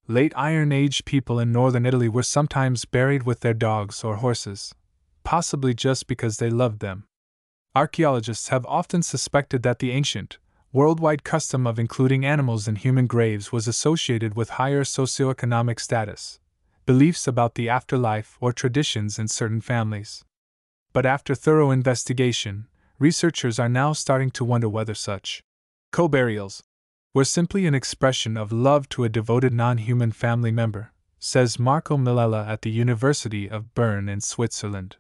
Late Iron Age people in northern Italy were sometimes buried with their dogs or horses, possibly just because they loved them. Archaeologists have often suspected that the ancient, worldwide custom of including animals in human graves was associated with higher socioeconomic status, beliefs about the afterlife, or traditions in certain families. But after thorough investigation, researchers are now starting to wonder whether such co-burials were simply an expression of love to a devoted non-human family member, says Marco Milella at the University of Bern in Switzerland.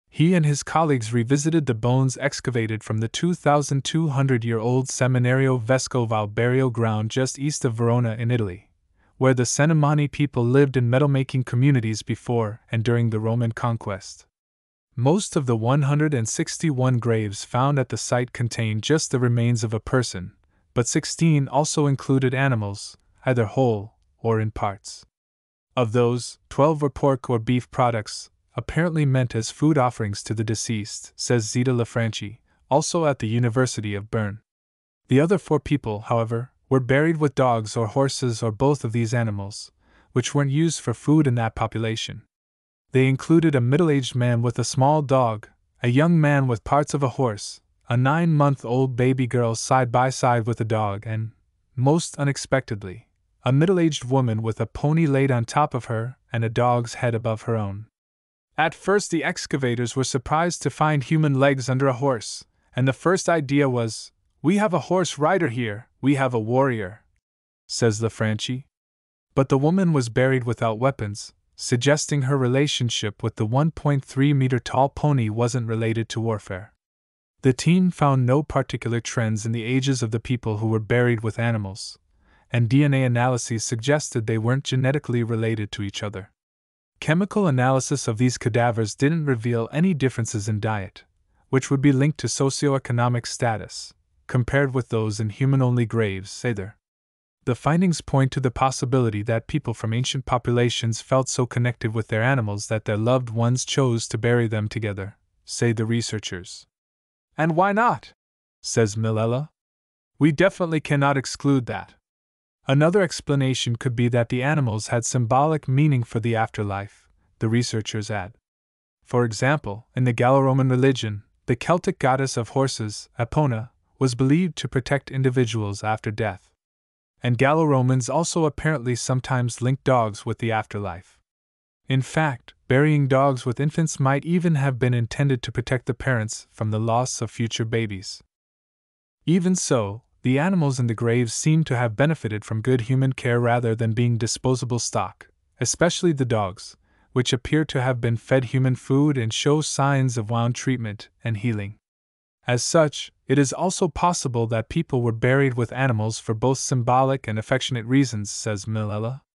He and his colleagues revisited the bones excavated from the 2,200-year-old Seminario Vescoval burial ground just east of Verona in Italy, where the Cenomani people lived in metal-making communities before and during the Roman conquest. Most of the 161 graves found at the site contained just the remains of a person, but 16 also included animals, either whole or in parts. Of those, 12 were pork or beef products, apparently meant as food offerings to the deceased, says Zita Lafranchi, also at the University of Bern. The other 4 people, however, were buried with dogs or horses or both of these animals, which weren't used for food in that population. They included a middle-aged man with a small dog, a young man with parts of a horse, a 9-month-old baby girl side by side with a dog, and, most unexpectedly, a middle-aged woman with a pony laid on top of her and a dog's head above her own. At first, the excavators were surprised to find human legs under a horse, and the first idea was, "We have a horse rider here, we have a warrior," says Lafranchi. But the woman was buried without weapons, suggesting her relationship with the 1.3-meter-tall pony wasn't related to warfare. The team found no particular trends in the ages of the people who were buried with animals, and DNA analyses suggested they weren't genetically related to each other. Chemical analysis of these cadavers didn't reveal any differences in diet, which would be linked to socioeconomic status, compared with those in human-only graves either. The findings point to the possibility that people from ancient populations felt so connected with their animals that their loved ones chose to bury them together, say the researchers. And why not? Says Milella. We definitely cannot exclude that. Another explanation could be that the animals had symbolic meaning for the afterlife, the researchers add. For example, in the Gallo-Roman religion, the Celtic goddess of horses, Epona, was believed to protect individuals after death. And Gallo-Romans also apparently sometimes linked dogs with the afterlife. In fact, burying dogs with infants might even have been intended to protect the parents from the loss of future babies. Even so, the animals in the graves seem to have benefited from good human care rather than being disposable stock, especially the dogs, which appear to have been fed human food and show signs of wound treatment and healing. As such, it is also possible that people were buried with animals for both symbolic and affectionate reasons, says Milella.